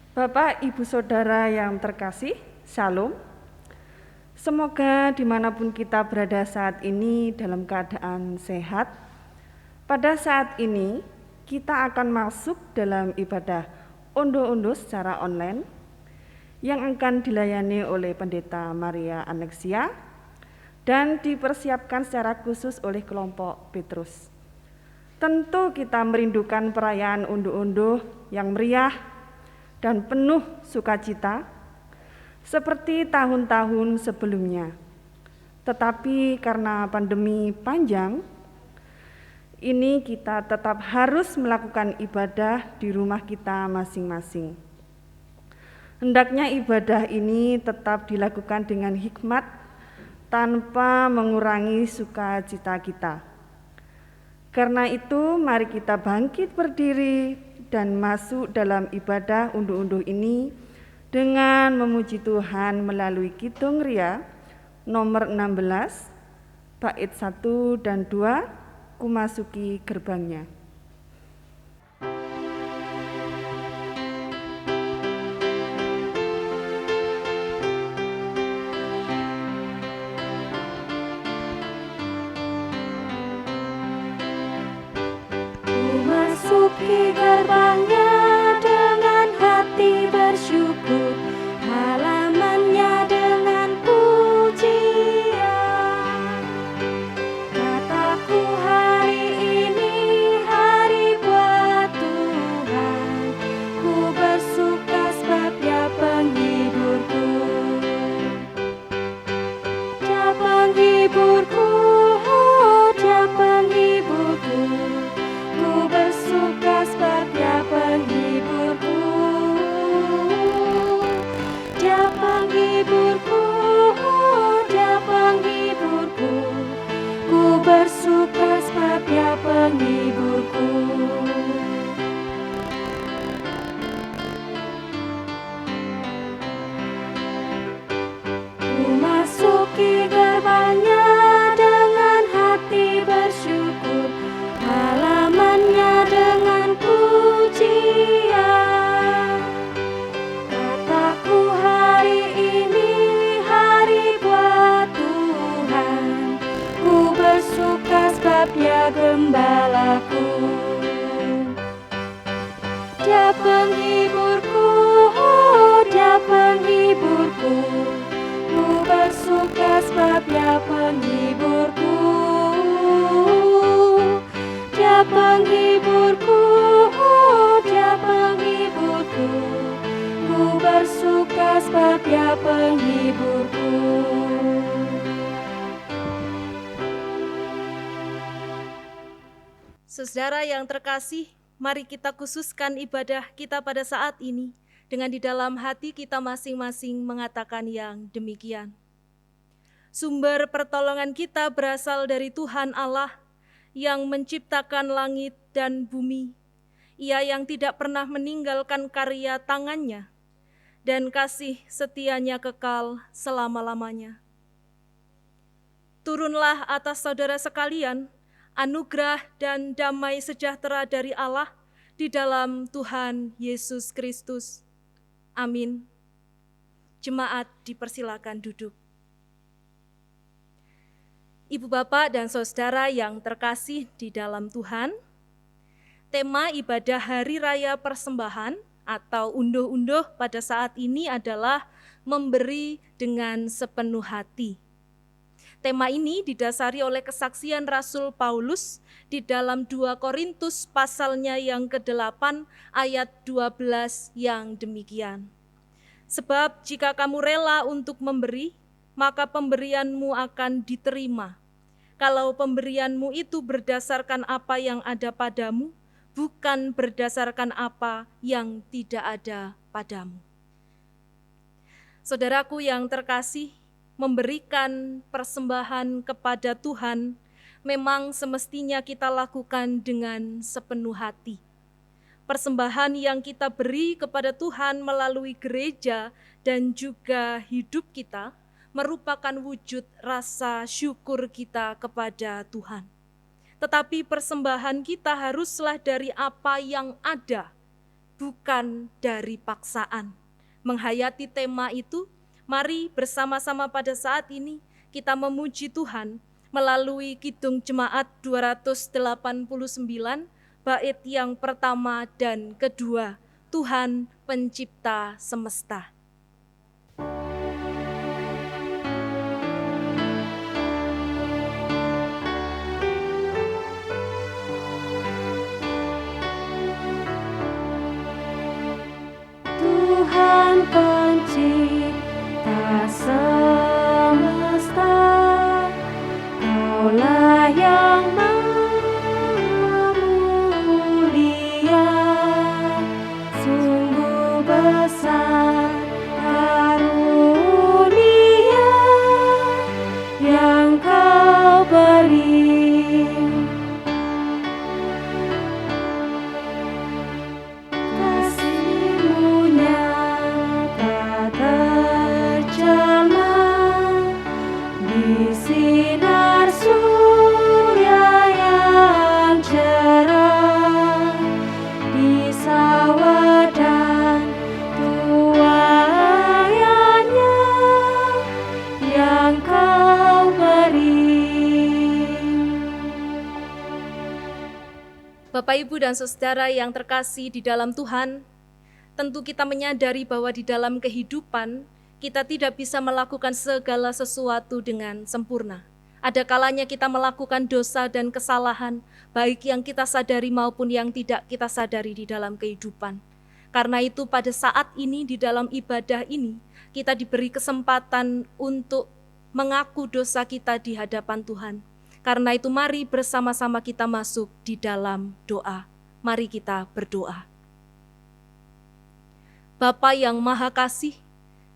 Bapak, Ibu, Saudara yang terkasih, Shalom. Semoga dimanapun kita berada saat ini dalam keadaan sehat. Pada saat ini, kita akan masuk dalam ibadah unduh-unduh secara online yang akan dilayani oleh Pendeta Maria Annexia dan dipersiapkan secara khusus oleh kelompok Petrus. Tentu kita merindukan perayaan unduh-unduh yang meriah dan penuh sukacita seperti tahun-tahun sebelumnya. Tetapi karena pandemi panjang, ini kita tetap harus melakukan ibadah di rumah kita masing-masing. Hendaknya ibadah ini tetap dilakukan dengan hikmat tanpa mengurangi sukacita kita. Karena itu, mari kita bangkit berdiri dan masuk dalam ibadah unduh-unduh ini dengan memuji Tuhan melalui Kidung Ria nomor 16 bait 1 dan 2, Kumasuki Gerbangnya. Kumasuki gerbangnya dengan hati bersyukur, halamannya dengan pujian. Kataku hari ini hari buat Tuhan, ku bersuka sebab Dia penghiburku. Dia penghiburku, oh Dia penghiburku. Ku bersuka sebab Dia penghiburku. Dia penghiburku, oh Dia penghiburku. Ku bersuka sebab Dia penghiburku. Ku masuki gerbangnya dengan hati bersyukur, halamannya dengan pujian. Kataku hari ini hari buat Tuhan, ku bersuka sebab Dia gembalaku. Dia penghiburku, oh Dia penghiburku. Ku bersuka sebab Dia penghiburku. Dia penghiburku, oh Dia penghiburku. Ku bersuka sebab Dia penghiburku. Saudara yang terkasih, mari kita khususkan ibadah kita pada saat ini dengan di dalam hati kita masing-masing mengatakan yang demikian. Sumber pertolongan kita berasal dari Tuhan Allah yang menciptakan langit dan bumi. Ia yang tidak pernah meninggalkan karya tangannya dan kasih setianya kekal selama-lamanya. Turunlah atas saudara sekalian anugerah dan damai sejahtera dari Allah di dalam Tuhan Yesus Kristus. Amin. Jemaat dipersilakan duduk. Ibu bapak dan saudara yang terkasih di dalam Tuhan, tema ibadah Hari Raya Persembahan atau unduh-unduh pada saat ini adalah memberi dengan sepenuh hati. Tema ini didasari oleh kesaksian Rasul Paulus di dalam 2 Korintus pasalnya yang ke-8 ayat 12 yang demikian. Sebab jika kamu rela untuk memberi, maka pemberianmu akan diterima. Kalau pemberianmu itu berdasarkan apa yang ada padamu, bukan berdasarkan apa yang tidak ada padamu. Saudaraku yang terkasih, memberikan persembahan kepada Tuhan memang semestinya kita lakukan dengan sepenuh hati. Persembahan yang kita beri kepada Tuhan melalui gereja dan juga hidup kita merupakan wujud rasa syukur kita kepada Tuhan. Tetapi persembahan kita haruslah dari apa yang ada bukan dari paksaan. Menghayati tema itu, mari bersama-sama pada saat ini kita memuji Tuhan melalui Kidung Jemaat 289, bait yang pertama dan kedua, Tuhan Pencipta Semesta. Tuhan Pencipta semesta, Kaulah yang Maha Mulia, sungguh besar karunia yang Kau beri. Kasih-Mu nyata terjelma di sinar surya yang cerah, di sawah dan tuaiannya yang Kau beri. Bapak, Ibu, dan Saudara yang terkasih di dalam Tuhan, tentu kita menyadari bahwa di dalam kehidupan kita tidak bisa melakukan segala sesuatu dengan sempurna. Ada kalanya kita melakukan dosa dan kesalahan, baik yang kita sadari maupun yang tidak kita sadari di dalam kehidupan. Karena itu pada saat ini di dalam ibadah ini, kita diberi kesempatan untuk mengaku dosa kita di hadapan Tuhan. Karena itu mari bersama-sama kita masuk di dalam doa. Mari kita berdoa. Bapa yang Maha Kasih,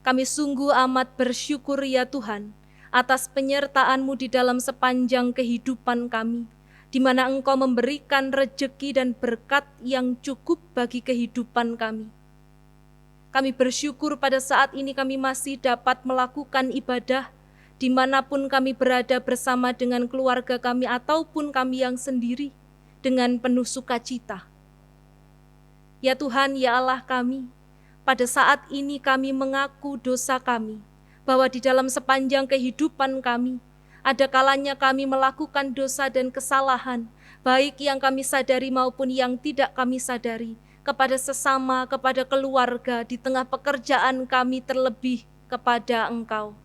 kami sungguh amat bersyukur ya Tuhan atas penyertaan-Mu di dalam sepanjang kehidupan kami, di mana Engkau memberikan rejeki dan berkat yang cukup bagi kehidupan kami. Kami bersyukur pada saat ini kami masih dapat melakukan ibadah dimanapun kami berada bersama dengan keluarga kami ataupun kami yang sendiri dengan penuh sukacita. Ya Tuhan, ya Allah kami, pada saat ini kami mengaku dosa kami, bahwa di dalam sepanjang kehidupan kami, ada kalanya kami melakukan dosa dan kesalahan, baik yang kami sadari maupun yang tidak kami sadari, kepada sesama, kepada keluarga, di tengah pekerjaan kami terlebih kepada Engkau.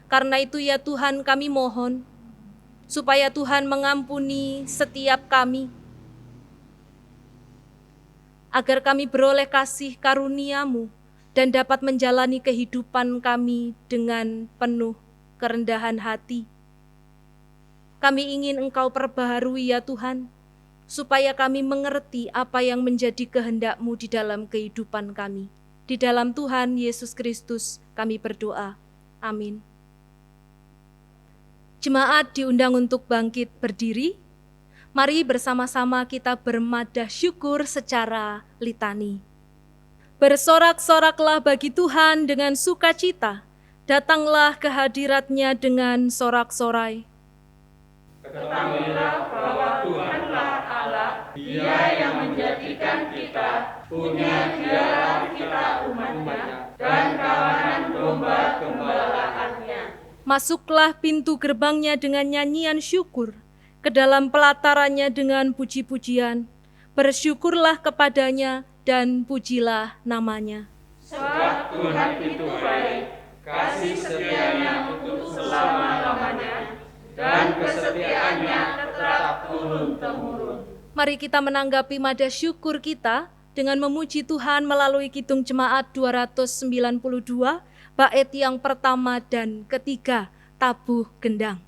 Karena itu ya Tuhan kami mohon, supaya Tuhan mengampuni setiap kami, agar kami beroleh kasih karunia-Mu dan dapat menjalani kehidupan kami dengan penuh kerendahan hati. Kami ingin Engkau perbaharui ya Tuhan, supaya kami mengerti apa yang menjadi kehendak-Mu di dalam kehidupan kami. Di dalam Tuhan Yesus Kristus kami berdoa. Amin. Jemaat diundang untuk bangkit berdiri. Mari bersama-sama kita bermadah syukur secara litani. Bersorak-soraklah bagi Tuhan dengan sukacita, datanglah ke hadirat-Nya dengan sorak-sorai. Ketahuilah bahwa Tuhanlah Allah, Dia yang menjadikan kita punya Dialah kita umat-Nya dan kawanan domba gembalaannya. Masuklah pintu gerbang-Nya dengan nyanyian syukur, ke dalam pelatarannya dengan puji-pujian. Bersyukurlah kepadanya dan pujilah namanya. Sebab Tuhan itu baik, kasih setia-Nya untuk selama-lamanya, dan kesetiaannya tetap turun-temurun. Mari kita menanggapi madah syukur kita dengan memuji Tuhan melalui Kidung Jemaat 292, bait yang pertama dan ketiga, Tabuh Gendang.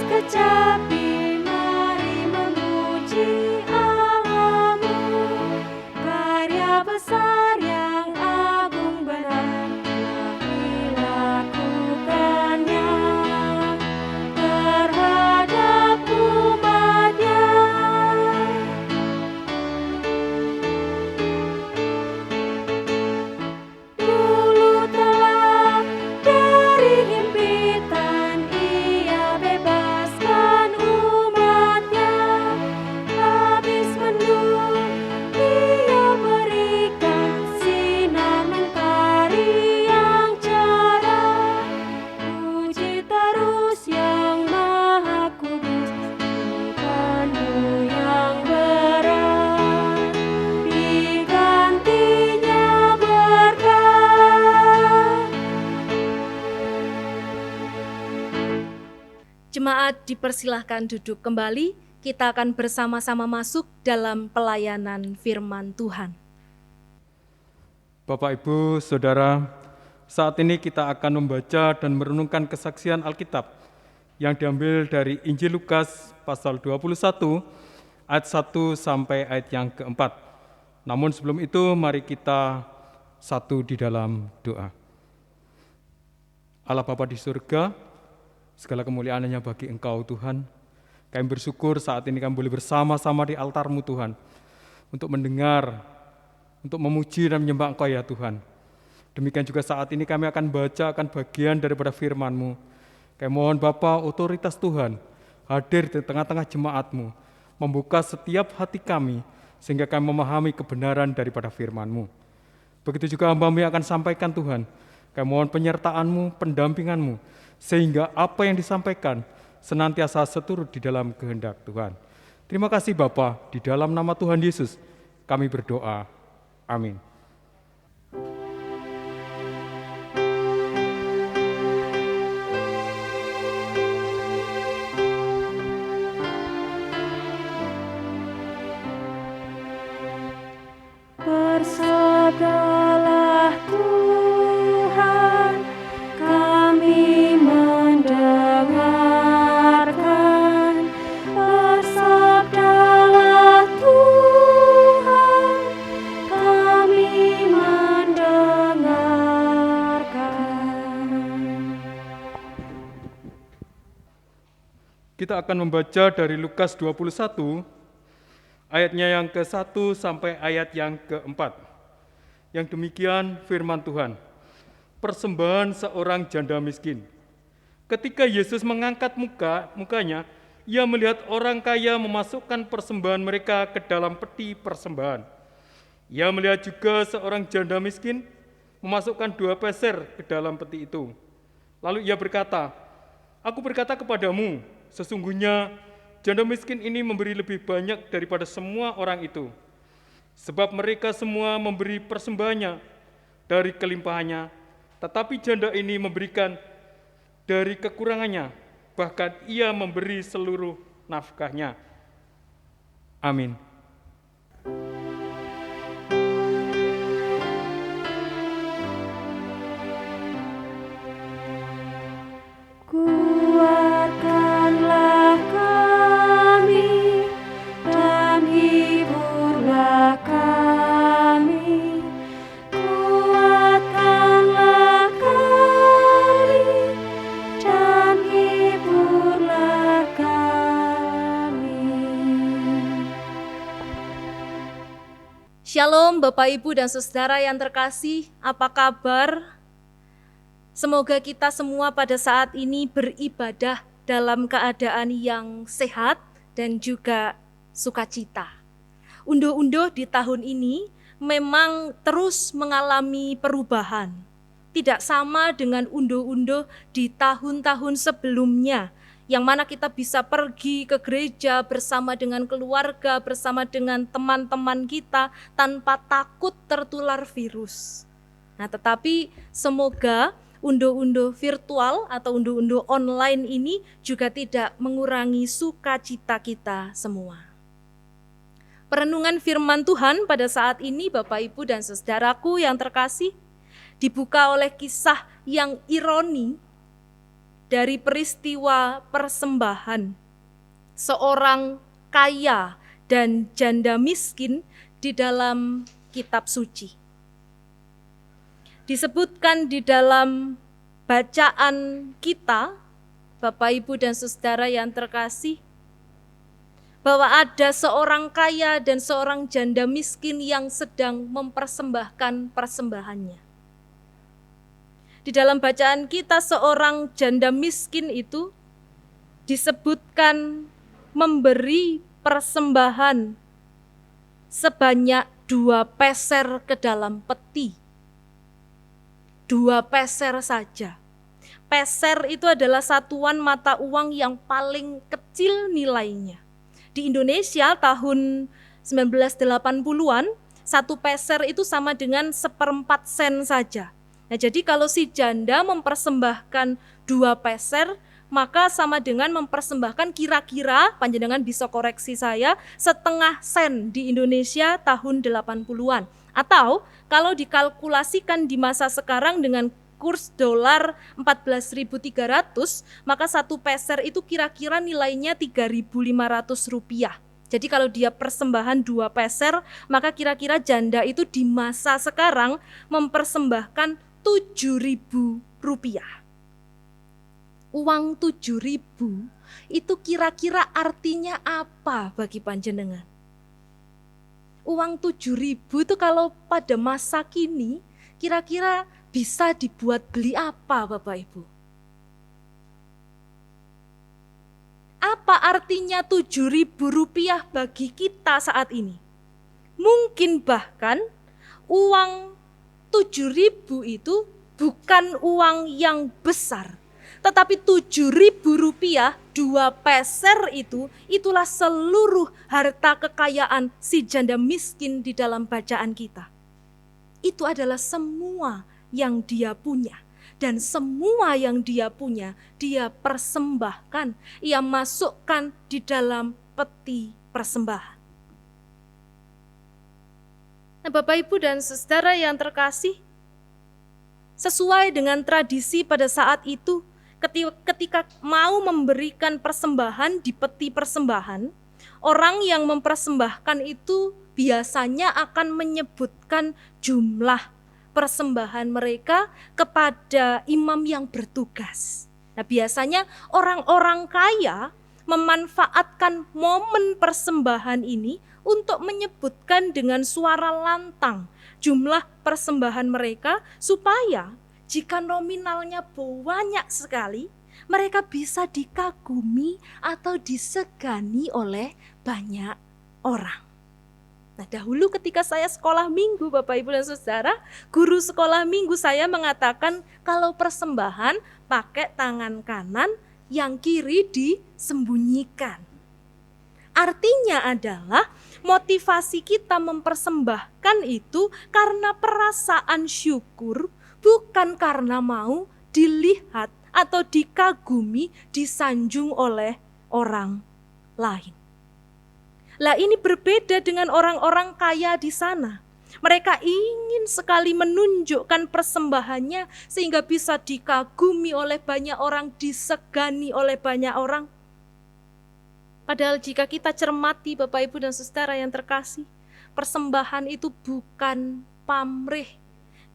Kecapi, mari memuji Allah-Mu, karya Jemaat dipersilahkan duduk kembali, kita akan bersama-sama masuk dalam pelayanan firman Tuhan. Bapak, Ibu, Saudara, saat ini kita akan membaca dan merenungkan kesaksian Alkitab yang diambil dari Injil Lukas pasal 21 ayat 1 sampai ayat yang keempat. Namun sebelum itu mari kita satu di dalam doa. Allah Bapa di surga, segala kemuliaan hanya bagi Engkau Tuhan. Kami bersyukur saat ini kami boleh bersama-sama di altar-Mu Tuhan, untuk mendengar, untuk memuji dan menyembah Engkau ya Tuhan. Demikian juga saat ini kami akan bacakan bagian daripada firman-Mu. Kami mohon Bapa, otoritas Tuhan hadir di tengah-tengah jemaat-Mu, membuka setiap hati kami, sehingga kami memahami kebenaran daripada firman-Mu. Begitu juga hamba-Mu yang akan sampaikan Tuhan. Kami mohon penyertaan-Mu, pendampingan-Mu, sehingga apa yang disampaikan senantiasa seturut di dalam kehendak Tuhan. Terima kasih Bapa, di dalam nama Tuhan Yesus kami berdoa. Amin. Bersabdalah Tuhan, kami mendengarkan. Bersabdalah Tuhan, kami mendengarkan. Kita akan membaca dari Lukas 21, ayatnya yang ke-1 sampai ayat yang ke-4. Yang demikian firman Tuhan. Persembahan seorang janda miskin. Ketika Yesus mengangkat mukanya, ia melihat orang kaya memasukkan persembahan mereka ke dalam peti persembahan. Ia melihat juga seorang janda miskin memasukkan 2 peser ke dalam peti itu. Lalu ia berkata, "Aku berkata kepadamu, sesungguhnya janda miskin ini memberi lebih banyak daripada semua orang itu. Sebab mereka semua memberi persembahannya dari kelimpahannya, tetapi janda ini memberikan dari kekurangannya, bahkan ia memberi seluruh nafkahnya." Amin. Kuatkanlah kami dan hiburlah kami. Kuatkanlah kami dan hiburlah kami. Shalom Bapak, Ibu, dan Saudara yang terkasih, apa kabar? Semoga kita semua pada saat ini beribadah dalam keadaan yang sehat dan juga sukacita. Unduh-unduh di tahun ini memang terus mengalami perubahan. Tidak sama dengan unduh-unduh di tahun-tahun sebelumnya, yang mana kita bisa pergi ke gereja bersama dengan keluarga, bersama dengan teman-teman kita tanpa takut tertular virus. Nah, tetapi semoga unduh-unduh virtual atau unduh-unduh online ini juga tidak mengurangi sukacita kita semua. Perenungan firman Tuhan pada saat ini, Bapak, Ibu, dan saudaraku yang terkasih, dibuka oleh kisah yang ironi dari peristiwa persembahan seorang kaya dan janda miskin di dalam kitab suci. Disebutkan di dalam bacaan kita, Bapak, Ibu, dan saudara yang terkasih, bahwa ada seorang kaya dan seorang janda miskin yang sedang mempersembahkan persembahannya. Di dalam bacaan kita, seorang janda miskin itu disebutkan memberi persembahan sebanyak 2 peser ke dalam peti. 2 peser saja. Peser itu adalah satuan mata uang yang paling kecil nilainya. Di Indonesia tahun 1980-an, 1 peser itu sama dengan 1/4 sen saja. Nah, jadi kalau si janda mempersembahkan 2 peser, maka sama dengan mempersembahkan kira-kira, panjenengan bisa koreksi saya, 1/2 sen di Indonesia tahun 80-an. Atau kalau dikalkulasikan di masa sekarang dengan kurs dolar 14.300, maka 1 peser itu kira-kira nilainya 3.500 rupiah. Jadi kalau dia persembahan 2 peser, maka kira-kira janda itu di masa sekarang mempersembahkan 7.000 rupiah. Uang 7.000 itu kira-kira artinya apa bagi panjenengan? Uang 7.000 itu kalau pada masa kini kira-kira bisa dibuat beli apa Bapak Ibu? Apa artinya 7.000 rupiah bagi kita saat ini? Mungkin bahkan uang 7.000 itu bukan uang yang besar. Tetapi 7.000 rupiah, 2 peser itulah seluruh harta kekayaan si janda miskin di dalam bacaan kita. Itu adalah semua yang dia punya. Dan semua yang dia punya, dia persembahkan. Ia masukkan di dalam peti persembahan. Nah, Bapak Ibu dan Saudara yang terkasih, sesuai dengan tradisi pada saat itu, ketika mau memberikan persembahan di peti persembahan, orang yang mempersembahkan itu biasanya akan menyebutkan jumlah persembahan mereka kepada imam yang bertugas. Nah, biasanya orang-orang kaya memanfaatkan momen persembahan ini untuk menyebutkan dengan suara lantang jumlah persembahan mereka supaya jika nominalnya banyak sekali, mereka bisa dikagumi atau disegani oleh banyak orang. Nah, dahulu ketika saya sekolah minggu, Bapak Ibu dan Saudara, guru sekolah minggu saya mengatakan kalau persembahan pakai tangan kanan, yang kiri disembunyikan. Artinya adalah motivasi kita mempersembahkan itu karena perasaan syukur, bukan karena mau dilihat atau dikagumi, disanjung oleh orang lain. Lah ini berbeda dengan orang-orang kaya di sana. Mereka ingin sekali menunjukkan persembahannya sehingga bisa dikagumi oleh banyak orang, disegani oleh banyak orang. Padahal jika kita cermati Bapak Ibu dan Saudara yang terkasih, persembahan itu bukan pamrih.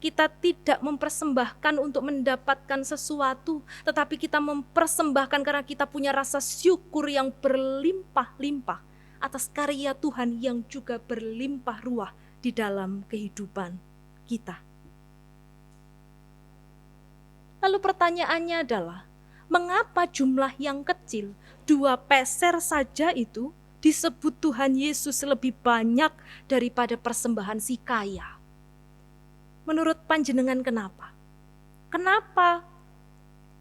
Kita tidak mempersembahkan untuk mendapatkan sesuatu, tetapi kita mempersembahkan karena kita punya rasa syukur yang berlimpah-limpah atas karya Tuhan yang juga berlimpah ruah di dalam kehidupan kita. Lalu pertanyaannya adalah, mengapa jumlah yang kecil, 2 peser saja itu disebut Tuhan Yesus lebih banyak daripada persembahan si kaya? Menurut panjenengan kenapa? Kenapa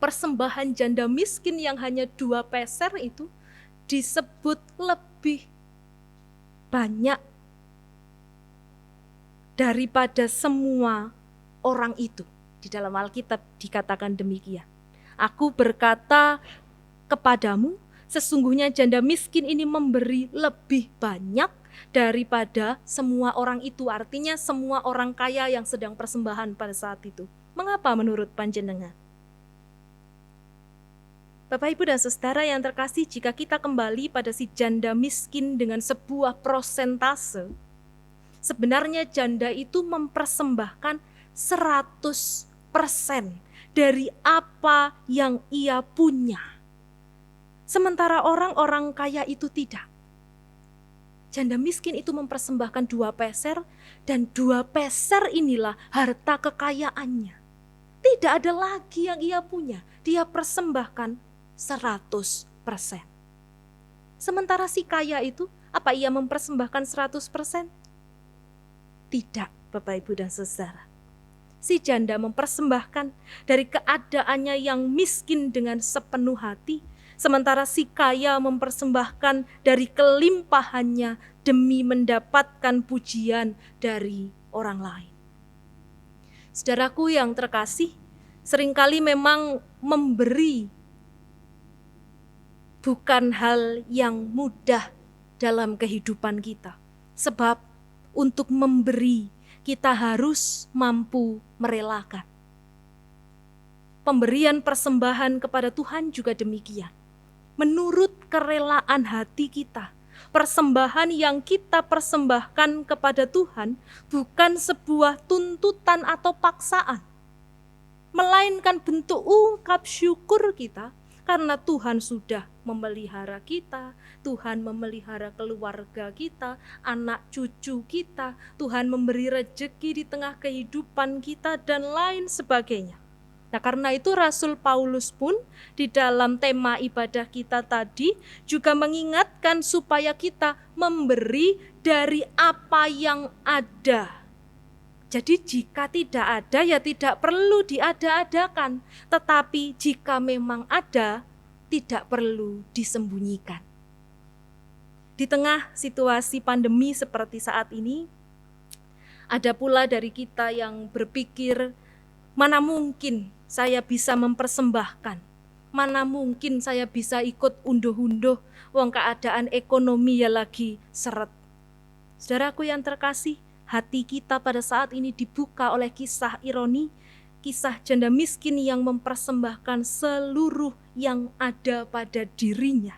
persembahan janda miskin yang hanya 2 peser itu disebut lebih banyak daripada semua orang itu? Di dalam Alkitab dikatakan demikian. Aku berkata kepadamu, sesungguhnya janda miskin ini memberi lebih banyak daripada semua orang itu. Artinya semua orang kaya yang sedang persembahan pada saat itu. Mengapa menurut panjenengan? Bapak Ibu dan Saudara yang terkasih, jika kita kembali pada si janda miskin dengan sebuah prosentase, sebenarnya janda itu mempersembahkan 100% dari apa yang ia punya. Sementara orang-orang kaya itu tidak. Janda miskin itu mempersembahkan 2 peser, dan 2 peser inilah harta kekayaannya. Tidak ada lagi yang ia punya, dia persembahkan 100%. Sementara si kaya itu, apa ia mempersembahkan 100%? Tidak, Bapak Ibu dan Saudara. Si janda mempersembahkan dari keadaannya yang miskin dengan sepenuh hati, sementara si kaya mempersembahkan dari kelimpahannya demi mendapatkan pujian dari orang lain. Saudaraku yang terkasih, seringkali memang memberi bukan hal yang mudah dalam kehidupan kita. Sebab untuk memberi, kita harus mampu merelakan. Pemberian persembahan kepada Tuhan juga demikian. Menurut kerelaan hati kita, persembahan yang kita persembahkan kepada Tuhan bukan sebuah tuntutan atau paksaan, melainkan bentuk ungkap syukur kita karena Tuhan sudah memelihara kita, Tuhan memelihara keluarga kita, anak cucu kita, Tuhan memberi rejeki di tengah kehidupan kita, dan lain sebagainya. Nah, karena itu Rasul Paulus pun di dalam tema ibadah kita tadi juga mengingatkan supaya kita memberi dari apa yang ada. Jadi jika tidak ada ya tidak perlu diada-adakan, tetapi jika memang ada tidak perlu disembunyikan. Di tengah situasi pandemi seperti saat ini, ada pula dari kita yang berpikir, mana mungkin saya bisa mempersembahkan, mana mungkin saya bisa ikut unduh-unduh, wong keadaan ekonomi ya lagi seret. Saudaraku yang terkasih, hati kita pada saat ini dibuka oleh kisah ironi, kisah janda miskin yang mempersembahkan seluruh yang ada pada dirinya.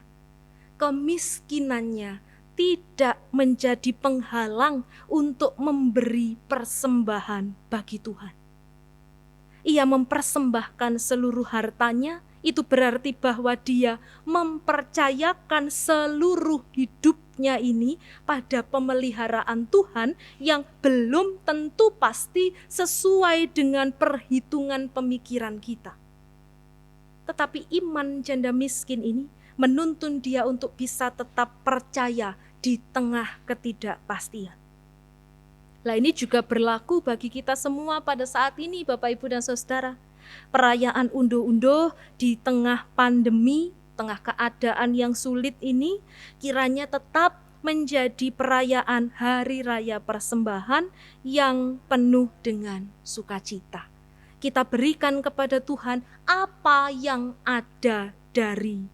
Kemiskinannya tidak menjadi penghalang untuk memberi persembahan bagi Tuhan. Ia mempersembahkan seluruh hartanya, itu berarti bahwa dia mempercayakan seluruh hidupnya ini pada pemeliharaan Tuhan yang belum tentu pasti sesuai dengan perhitungan pemikiran kita. Tetapi iman janda miskin ini menuntun dia untuk bisa tetap percaya di tengah ketidakpastian. Nah, ini juga berlaku bagi kita semua pada saat ini, Bapak, Ibu, dan Saudara. Perayaan unduh-unduh di tengah pandemi, tengah keadaan yang sulit ini, kiranya tetap menjadi perayaan hari raya persembahan yang penuh dengan sukacita. Kita berikan kepada Tuhan apa yang ada dari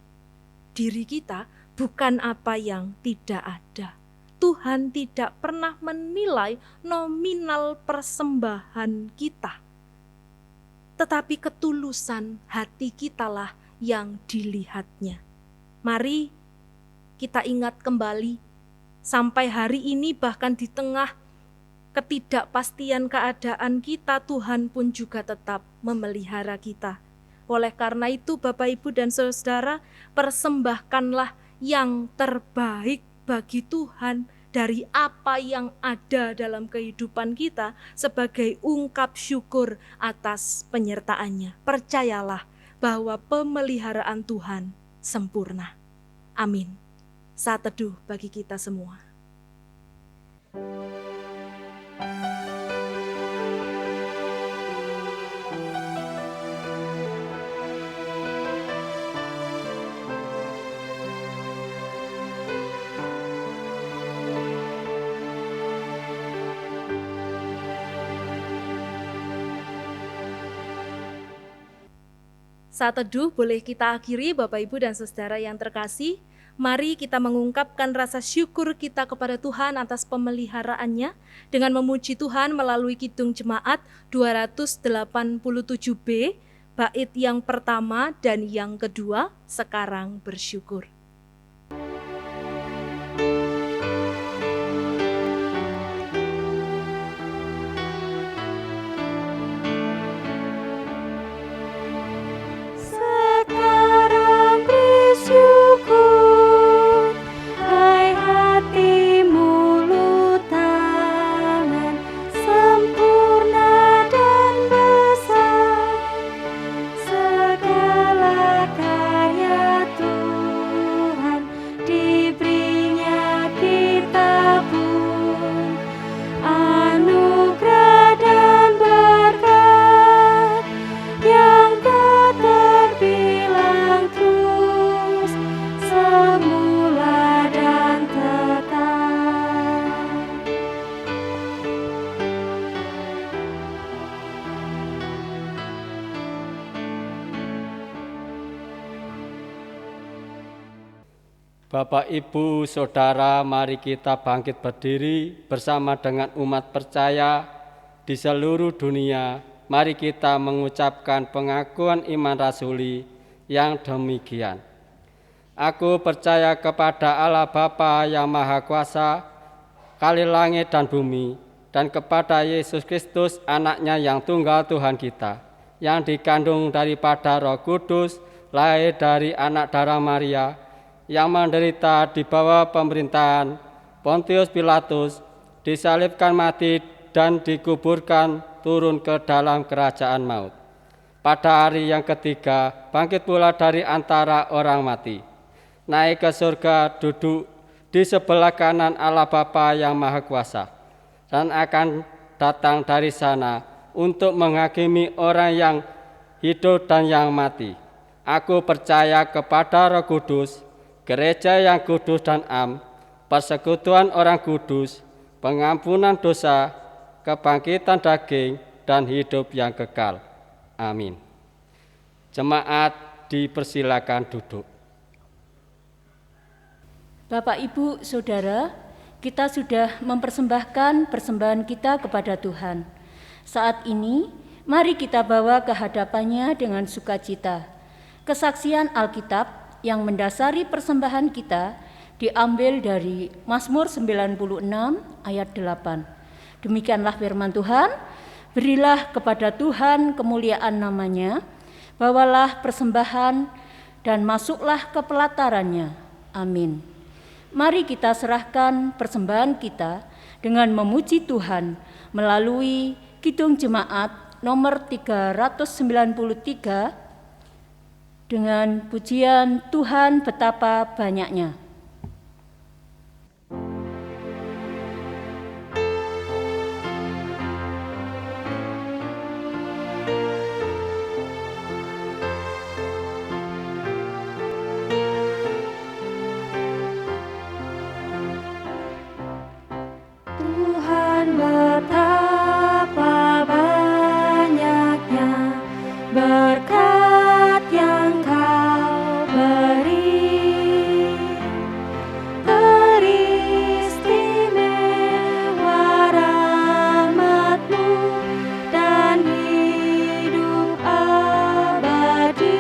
diri kita, bukan apa yang tidak ada. Tuhan tidak pernah menilai nominal persembahan kita, tetapi ketulusan hati kitalah yang dilihatnya. Mari kita ingat kembali, sampai hari ini bahkan di tengah ketidakpastian keadaan kita, Tuhan pun juga tetap memelihara kita. Oleh karena itu, Bapak, Ibu, dan Saudara, persembahkanlah yang terbaik bagi Tuhan dari apa yang ada dalam kehidupan kita sebagai ungkap syukur atas penyertaannya. Percayalah bahwa pemeliharaan Tuhan sempurna. Amin. Saat teduh bagi kita semua. Saat teduh boleh kita akhiri, Bapak, Ibu, dan Saudara yang terkasih. Mari kita mengungkapkan rasa syukur kita kepada Tuhan atas pemeliharaannya dengan memuji Tuhan melalui Kidung Jemaat 287B, bait yang pertama dan yang kedua, Sekarang Bersyukur. Segala karya Tuhan Bapak, Ibu, Saudara, mari kita bangkit berdiri bersama dengan umat percaya di seluruh dunia. Mari kita mengucapkan pengakuan iman rasuli yang demikian. Aku percaya kepada Allah Bapa yang Maha Kuasa, Kali langit dan bumi, dan kepada Yesus Kristus, anaknya yang tunggal Tuhan kita, yang dikandung daripada Roh Kudus, lahir dari anak darah Maria, yang menderita di bawah pemerintahan Pontius Pilatus, disalibkan mati dan dikuburkan, turun ke dalam kerajaan maut. Pada hari yang ketiga, bangkit pula dari antara orang mati, naik ke surga, duduk di sebelah kanan Allah Bapa yang Maha Kuasa, dan akan datang dari sana untuk menghakimi orang yang hidup dan yang mati. Aku percaya kepada Roh Kudus, gereja yang kudus dan am, persekutuan orang kudus, pengampunan dosa, kebangkitan daging, dan hidup yang kekal. Amin. Jemaat dipersilakan duduk. Bapak, Ibu, Saudara, kita sudah mempersembahkan persembahan kita kepada Tuhan. Saat ini, mari kita bawa ke hadapannya dengan sukacita. Kesaksian Alkitab yang mendasari persembahan kita diambil dari Mazmur 96 ayat 8. Demikianlah firman Tuhan, berilah kepada Tuhan kemuliaan namanya, bawalah persembahan dan masuklah ke pelatarannya. Amin. Mari kita serahkan persembahan kita dengan memuji Tuhan melalui Kidung Jemaat nomor 393 dengan pujian Tuhan betapa banyaknya. Tuhan betapa banyaknya berkat yang Kau beri, teristimewa rahmat-Mu dan hidup abadi.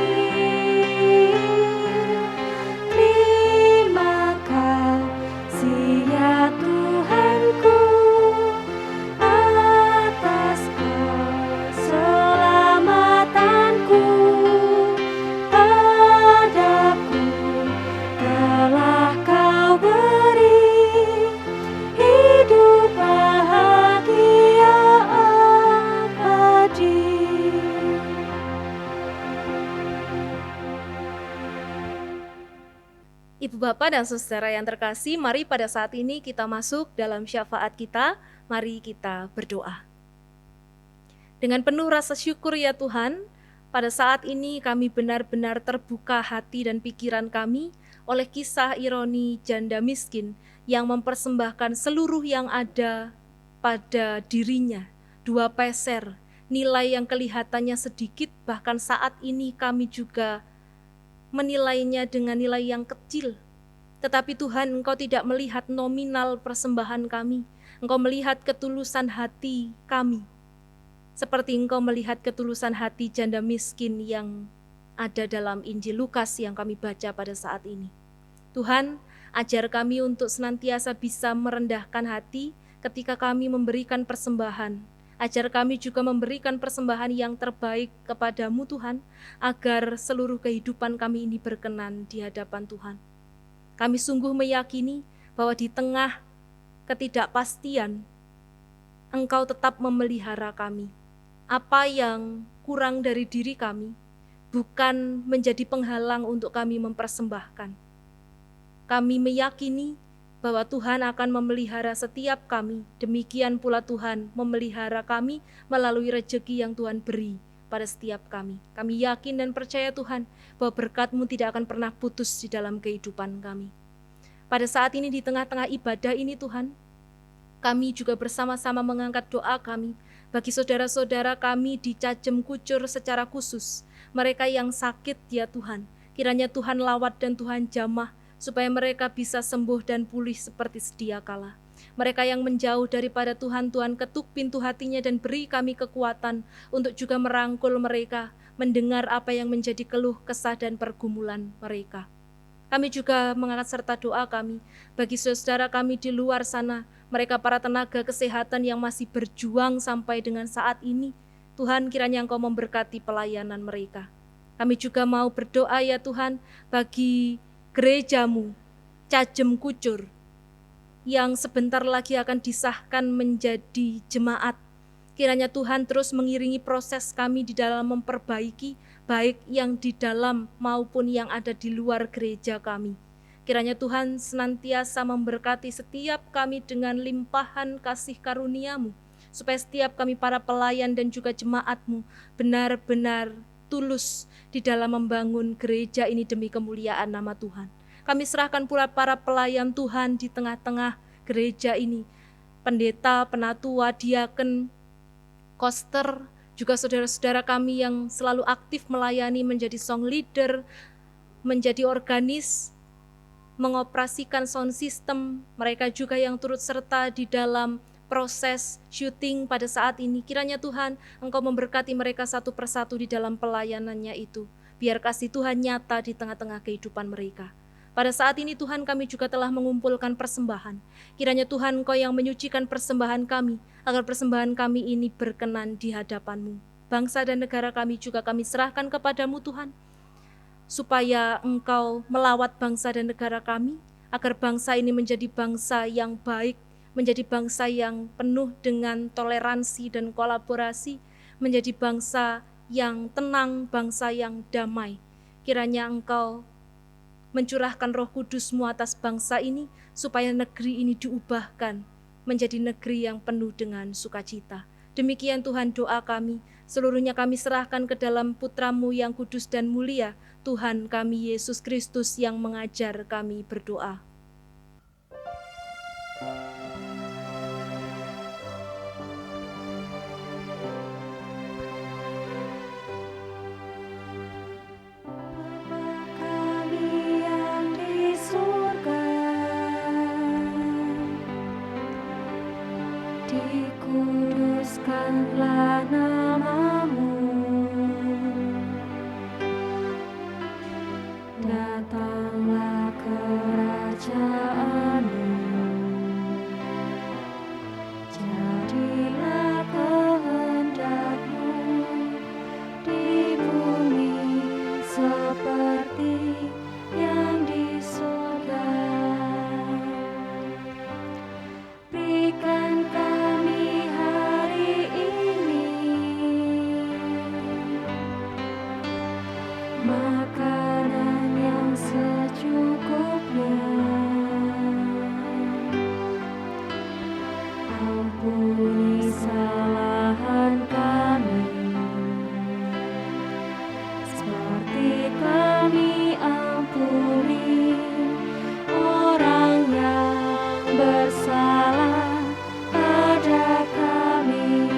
Terima kasih ya Tuhanku atas keselamatanku, padaku telah Kau beri hidup bahagia abadi. Ibu Bapak dan Saudara yang terkasih, mari pada saat ini kita masuk dalam syafaat kita. Mari kita berdoa. Dengan penuh rasa syukur ya Tuhan, pada saat ini kami benar-benar terbuka hati dan pikiran kami oleh kisah ironi janda miskin yang mempersembahkan seluruh yang ada pada dirinya, 2 peser, nilai yang kelihatannya sedikit, bahkan saat ini kami juga menilainya dengan nilai yang kecil. Tetapi Tuhan, Engkau tidak melihat nominal persembahan kami, Engkau melihat ketulusan hati kami. Seperti Engkau melihat ketulusan hati janda miskin yang ada dalam Injil Lukas yang kami baca pada saat ini. Tuhan, ajar kami untuk senantiasa bisa merendahkan hati ketika kami memberikan persembahan. Ajar kami juga memberikan persembahan yang terbaik kepadamu Tuhan, agar seluruh kehidupan kami ini berkenan di hadapan Tuhan. Kami sungguh meyakini bahwa di tengah ketidakpastian, Engkau tetap memelihara kami. Apa yang kurang dari diri kami bukan menjadi penghalang untuk kami mempersembahkan. Kami meyakini bahwa Tuhan akan memelihara setiap kami, demikian pula Tuhan memelihara kami melalui rejeki yang Tuhan beri pada setiap kami. Kami yakin dan percaya Tuhan bahwa berkat-Mu tidak akan pernah putus di dalam kehidupan kami. Pada saat ini di tengah-tengah ibadah ini Tuhan, kami juga bersama-sama mengangkat doa kami bagi saudara-saudara kami di Cajem Kucur secara khusus, mereka yang sakit ya Tuhan. Kiranya Tuhan lawat dan Tuhan jamah, supaya mereka bisa sembuh dan pulih seperti sedia kala. Mereka yang menjauh daripada Tuhan, Tuhan ketuk pintu hatinya dan beri kami kekuatan untuk juga merangkul mereka, mendengar apa yang menjadi keluh kesah dan pergumulan mereka. Kami juga mengangkat serta doa kami bagi saudara kami di luar sana, mereka para tenaga kesehatan yang masih berjuang sampai dengan saat ini. Tuhan, kiranya Engkau memberkati pelayanan mereka. Kami juga mau berdoa ya Tuhan bagi gereja-Mu, Cajem Kucur, yang sebentar lagi akan disahkan menjadi jemaat. Kiranya Tuhan terus mengiringi proses kami di dalam memperbaiki, baik yang di dalam maupun yang ada di luar gereja kami. Kiranya Tuhan senantiasa memberkati setiap kami dengan limpahan kasih karunia-Mu, supaya setiap kami para pelayan dan juga jemaat-Mu benar-benar tulus di dalam membangun gereja ini demi kemuliaan nama Tuhan. Kami serahkan pula para pelayan Tuhan di tengah-tengah gereja ini, pendeta, penatua, diaken, koster, juga saudara-saudara kami yang selalu aktif melayani menjadi song leader, menjadi organis, mengoperasikan sound system, mereka juga yang turut serta di dalam proses syuting pada saat ini. Kiranya Tuhan, Engkau memberkati mereka satu persatu di dalam pelayanannya itu. Biar kasih Tuhan nyata di tengah-tengah kehidupan mereka. Pada saat ini Tuhan, kami juga telah mengumpulkan persembahan. Kiranya Tuhan, Engkau yang menyucikan persembahan kami, agar persembahan kami ini berkenan di hadapan-Mu. Bangsa dan negara kami juga kami serahkan kepada-Mu Tuhan, supaya Engkau melawat bangsa dan negara kami, agar bangsa ini menjadi bangsa yang baik, menjadi bangsa yang penuh dengan toleransi dan kolaborasi, menjadi bangsa yang tenang, bangsa yang damai. Kiranya Engkau mencurahkan Roh Kudus-Mu atas bangsa ini, supaya negeri ini diubahkan menjadi negeri yang penuh dengan sukacita. Demikian Tuhan doa kami, seluruhnya kami serahkan ke dalam Putra-Mu yang kudus dan mulia, Tuhan kami Yesus Kristus yang mengajar kami berdoa. Dikuduskanlah nama-Mu, datanglah kerajaan-Mu, jadilah kehendak-Mu di bumi seperti yang di surga. Berikan kami hari ini makanan yang secukupnya. Ampuni kesalahan kami, seperti kami ampuni orang yang bersalah pada kami.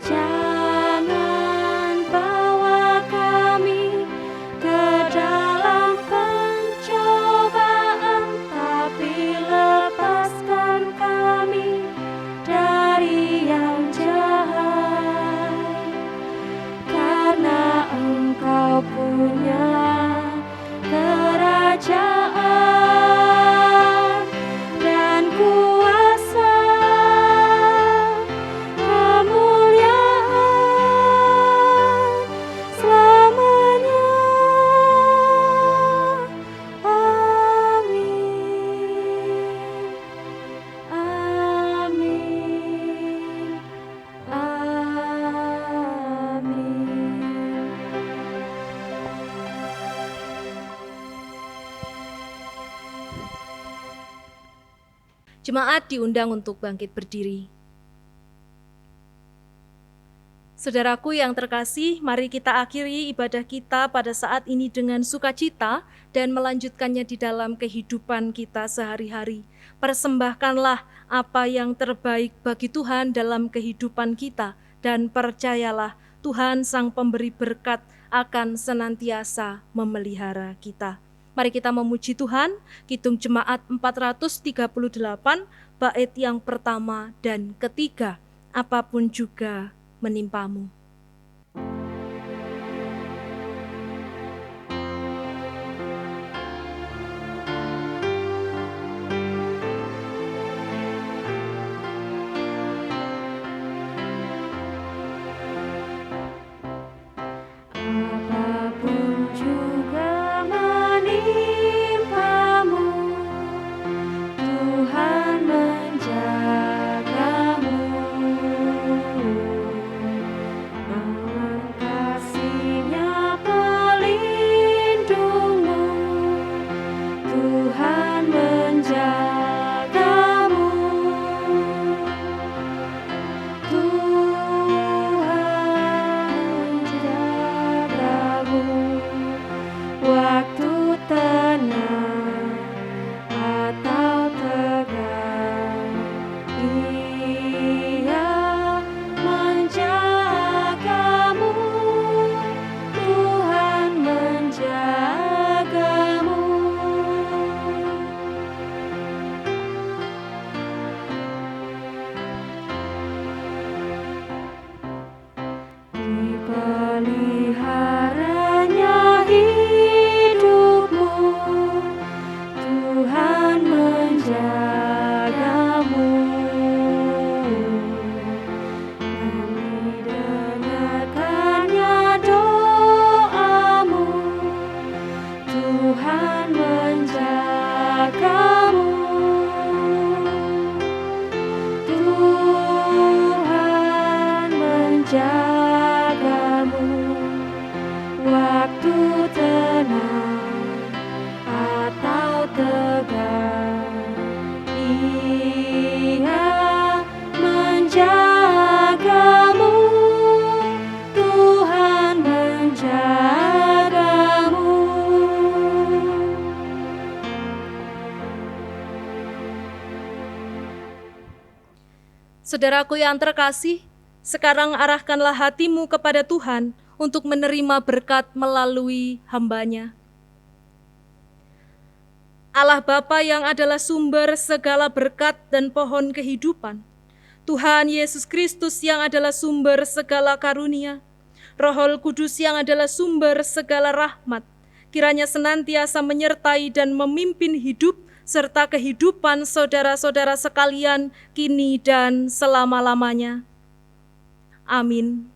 Jangan bawa kami ke dalam pencobaan, tapi lepaskan kami dari yang jahat. Karena Engkau punya kerajaan dan kuasa, kemuliaan selamanya. Amin. Amin. Amin. Jemaat diundang untuk bangkit berdiri. Saudaraku yang terkasih, mari kita akhiri ibadah kita pada saat ini dengan sukacita dan melanjutkannya di dalam kehidupan kita sehari-hari. Persembahkanlah apa yang terbaik bagi Tuhan dalam kehidupan kita, dan percayalah Tuhan Sang Pemberi berkat akan senantiasa memelihara kita. Mari kita memuji Tuhan, Kidung Jemaat 438, bait yang pertama dan ketiga, apapun juga menimpamu. Apapun juga menimpamu, Tuhan menjagamu. Kasih-Nya pelindungmu, Tuhan menjagamu. Waktu tenang atau tegang, Dia menjagamu, Tuhan menjagamu. Dipeliharanya hidupmu, Tuhan menjagamu. Dan didengarkannya doamu, Tuhan menjagamu. Tuhan menjagamu, waktu tenang atau tegang, Dia menjagamu, Tuhan menjagamu. Saudaraku yang terkasih, sekarang arahkanlah hatimu kepada Tuhan untuk menerima berkat melalui hamba-Nya. Allah Bapa yang adalah sumber segala berkat dan pohon kehidupan, Tuhan Yesus Kristus yang adalah sumber segala karunia, Roh Kudus yang adalah sumber segala rahmat, kiranya senantiasa menyertai dan memimpin hidup serta kehidupan saudara-saudara sekalian kini dan selama-lamanya. Amin.